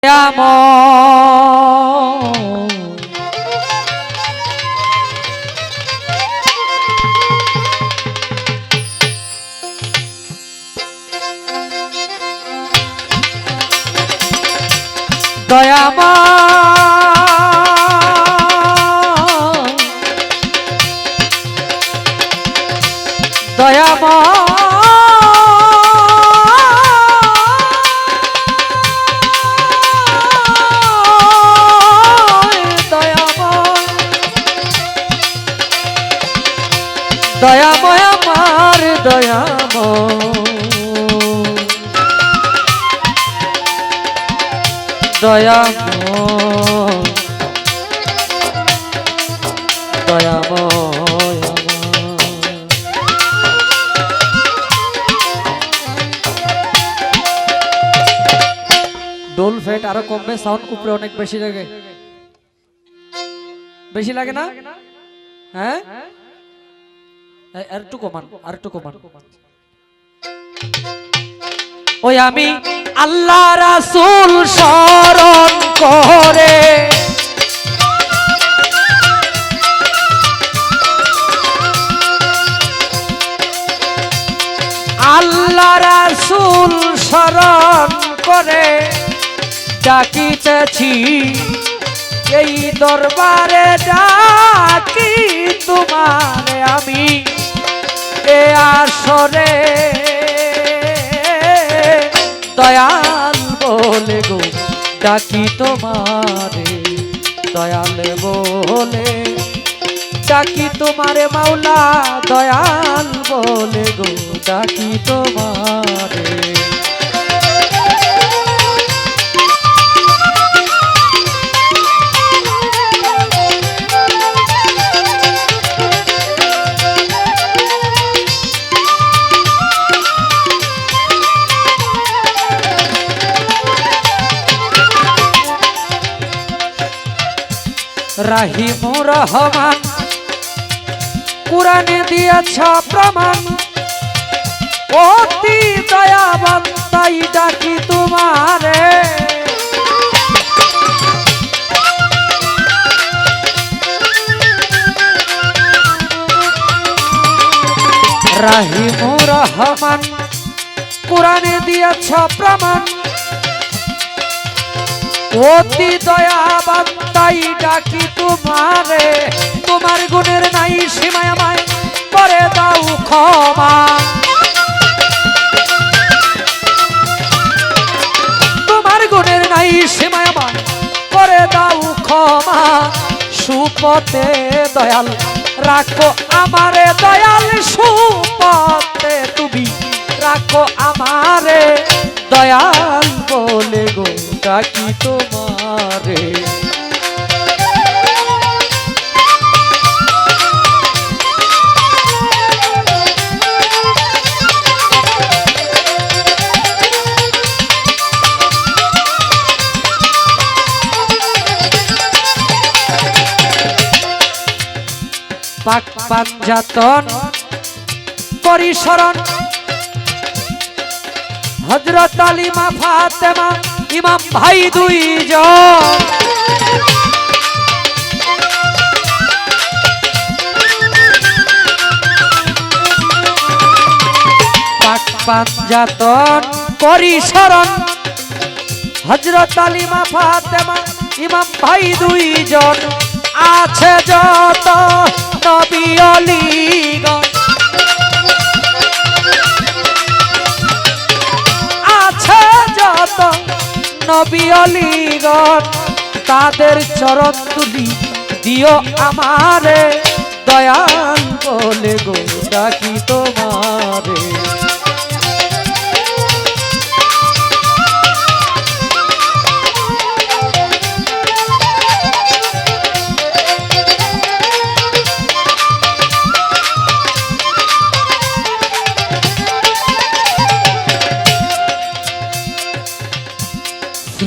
দয়াময় আমার দয়াময় দয়াময় দয়াময় ডোল ফেট আরো কমবে, সাউন্ড উপরে অনেক বেশি লাগে, বেশি লাগে না? হ্যাঁ, আর একটু কমান, আর একটু কমান। ওই আমি আল্লাহ রাসূল স্মরণ করে আল্লাহ রাসূল স্মরণ করে ডাকিতেছি এই দরবারে, ডাকি তোমারে আমি এ আসরে, দয়াল বলে গো ডাকি তোমারে, দয়াল বলে ডাকি তোমারে মাওলা, দয়াল বলে গো ডাকি তোমারে। রাহিমুর রহমান কুরআনে দিয়েছ প্রমাণ, অতি দয়াবান তাই ডাকি তোমারে, রাহিমুর রহমান কুরআনে দিয়েছ প্রমাণ, অতি দয়াবান তাই ডাকি তোমারে, তোমার গুণের নাই সীমায় আমায় করে দাও ক্ষমা, তোমার গুণের নাই সীমায় আমায় করে দাও ক্ষমা, সুপথে দয়াল রাখো আমারে, দয়াল সুপথে তুমি রাখো আমারে, দয়াল বলে গো ডাকি তোমারে। পাক পাঞ্জাতন করি শরণ হযরত আলী মা ফাতেমা ইমাম ভাই দুইজন, পাক পাঞ্জাতন করি শরণ হযরত আলী মা ফাতেমা ইমাম ভাই দুইজন, আছে যত নবী অলিগণ, আছে যত নবী অলিগণ, তাদের চরণ তুলি দিও আমারে, দয়াল বলে গো ডাকি তোমারে।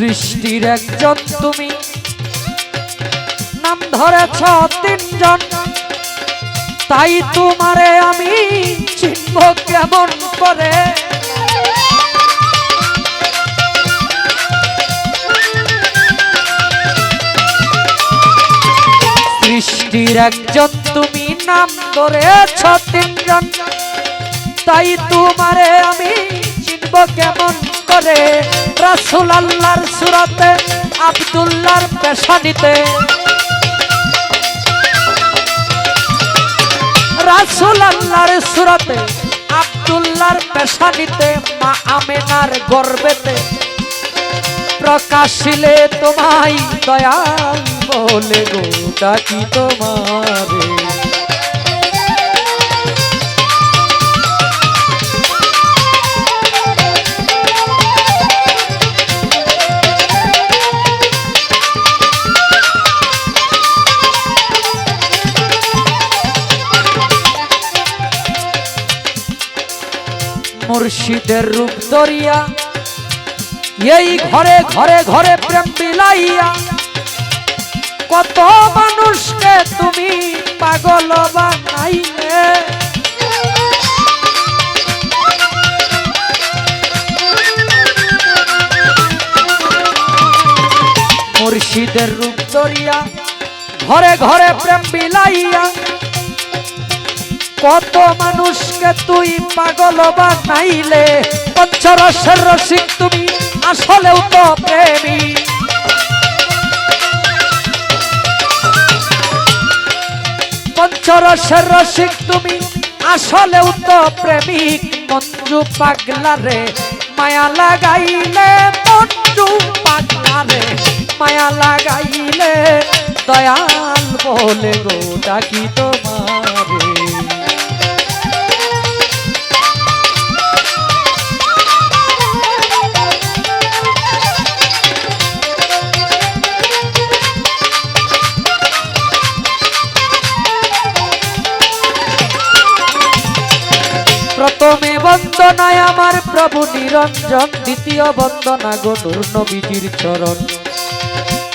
সৃষ্টির একজন তুমি, নাম ধরেছ তিনজন, তাই তোমারে আমি চিনব কেমন করে, নবীর একজন তুমি নাম ধরেছ তিনজন, তাই তোমারে আমি চিনব কেমন করে। রাসূল আল্লাহর সুরাতে আব্দুল্লাহর পেশানিতে, রাসূল আল্লাহর সুরাতে আব্দুল্লাহর পেশানিতে, মা আমেনার গর্ভেতে প্রকাশিলে তোমায় দয়াল বলে গো ডাকি তোমারে। মুর্শিদের রূপ ধরিয়া এই ঘরে ঘরে ঘরে প্রেম বিলাইয়া, কত মানুষকে তুমি পাগল বানাইলে। মুর্শিদের রূপ ধরিয়া ঘরে ঘরে প্রেম বিলাইয়া, কত মানুষকে তুই পাগল বানাইলে। পঞ্চরসের রসিক তুমি আসলেও তো প্রেমী, পঞ্চরসের রসিক তুমি আসলেও তো প্রেমিক। মঞ্জু পাগলা রে মায়া লাগাইলে, মঞ্জু পাগলা রে মায়া লাগাইলে, দয়াল বলে গো ডাকি তোমারে। প্রথমে বন্দনায় আমার প্রভু নিরঞ্জন, দ্বিতীয় বন্দনা গো নূর নবীজির চরণ।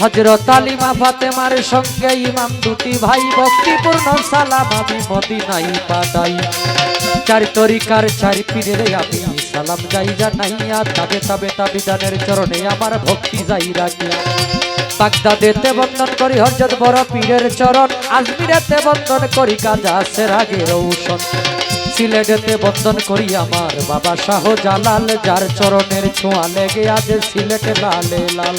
হযরত আলিমা ফাতেমার সঙ্গে ইমাম দুটি ভাই, ভক্তিপূর্ণ সালাম আমি মদিনায় পাঠাই। চার তরিকার চার পীরের আমি সালাম যাই জানাইয়া, তবে তবে তাবিদানের চরণে আমার ভক্তি যাই রাখিয়া। বাগদাদেতে বন্দন করি হযরত বড় পীরের চরণ, আজমিরেতে বন্দন করি কাজা সেরাগে রৌশন, সিলেটেতে বন্দন করি আমার বাবা শাহ জালাল, যার চরণের ছোঁয়া লেগে আজ সিলেটে লালে লাল।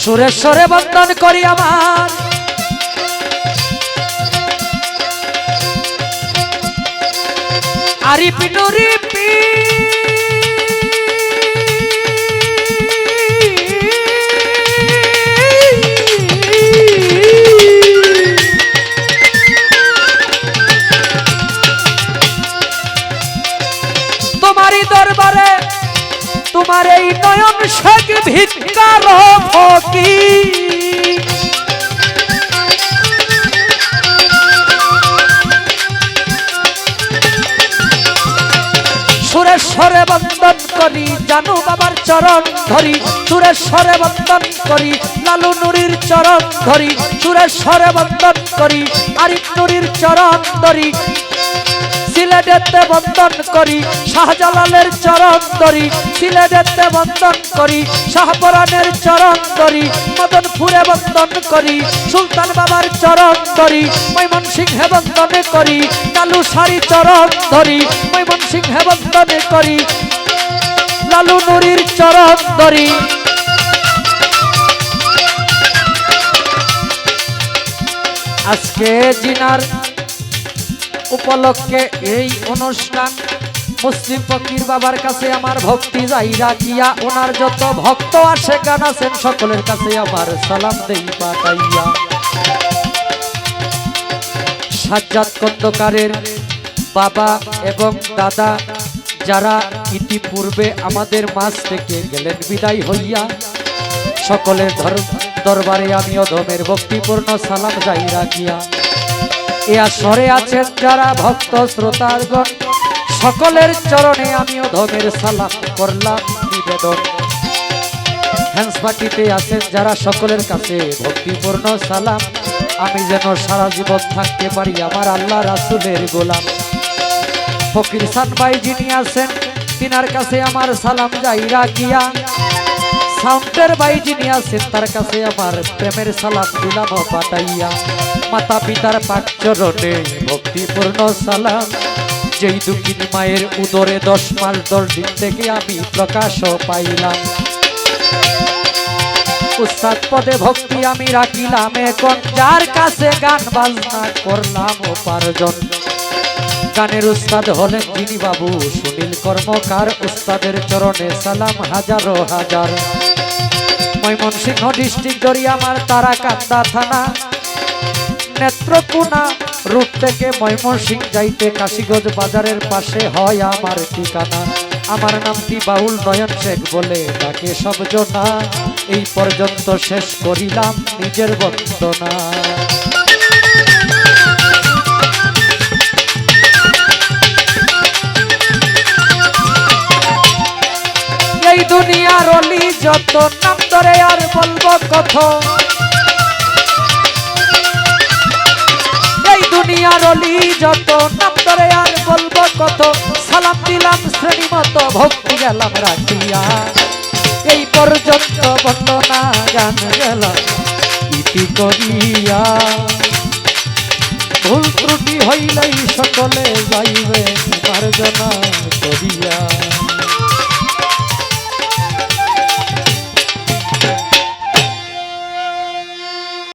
সুরেশ্বরে বন্দন করি আমার আরিফ নুরি তোমারই দরবারে তোমার এই নয়ন শেখ ভিক্ষার ফকির, সুরেশ্বরে বন্দন করি জানু বাবার চরণ ধরি, সুরেশ্বরে বন্দন করি লালু নুরির চরণ ধরি, সুরেশ্বরে বন্দন করি আরিফ নুরির চরণ ধরি, সিলেটেতে বন্দন করি শাহজালালের চরণ ধরি, সিলেটেতে বন্দন করি শাহপরানের চরণ ধরি, মদনপুরে বন্দন করি সুলতান বাবার চরণ ধরি, ময়মনসিংহে বন্দন করি কালু সারি চরণ ধরি, ময়মনসিংহে বন্দন করি লালু নুরির চরণ ধরি। আজকে জিনার উপলক্ষে এই অনুষ্ঠান, মুসলিম ফকির বাবার কাছে আমার ভক্তি যাই রাখিয়া, ওনার যত ভক্ত আসে গান আছেন সকলের কাছে আমার সালাম দেই পাঠাইয়া। সাজ্জাদ খন্দকারের বাবা এবং দাদা যারা ইতিপূর্বে আমাদের মাঝ থেকে গেলেন বিদায় হইয়া, সকলের দরবারে আমি অধমের ভক্তিপূর্ণ সালাম যাই রাখিয়া। এ আসরে আছেন যারা ভক্ত শ্রোতাগণ, সকলের চরণে আমি অধমের সালাম করলাম নিবেদন। হ্যান্স পার্টিতে আছেন যারা সকলের কাছে ভক্তিপূর্ণ সালাম, আমি যেন সারা জীবন থাকতে পারি আমার আল্লাহ রাসূলের গোলাম। ফকির সান ভাই যিনি আছেন তিনার কাছে আমার সালাম যাই রাখিয়া সাউন্ডের বাই যিনি আছেন তার কাছে আমার প্রেমের সালাম দিলাম পাঠাইয়া মাতা পিতার পাক চরণে ভক্তিপূর্ণ সালাম যেই দুঃখিনী মায়ের উদরে 10 মাস 10 দিন থেকে আমি প্রকাশ পাইলাম উস্তাদ পদে ভক্তি আমি রাখিলাম এখন যার কাছে গান বাজনা করলাম উপার্জন গানের উস্তাদ হলেন যিনি বাবু সুনীল কর্মকার উস্তাদের চরণে সালাম হাজারো হাজার ময়মনসিংহ ডিস্ট্রিক্ট দরিয়ামার তারাকান্দা থানা নেত্রকোনা রুট থেকে ময়মনসিংহ যাইতে কাশীগঞ্জ বাজারের পাশে হয় আমার ঠিকানা আমার নামটি বাউল নয়ন শেখ বলে ডাকে সব জনা এই পর্যন্ত শেষ করিলাম নিজের বন্দনা এই দুনিয়ার অলি যত নাম ধরে আর বলবো কত এই দুনিয়ার অলি যত নাম ধরে আর বলবো কত সালাম দিলাম শ্রেণী মতো ভক্তি গেলাম রাখিয়া এই পর্যন্ত বন্দনা গান গেলাম ইতি করিয়া ভুল ত্রুটি হইলেই সকলে যাইবে মার্জনা করিয়া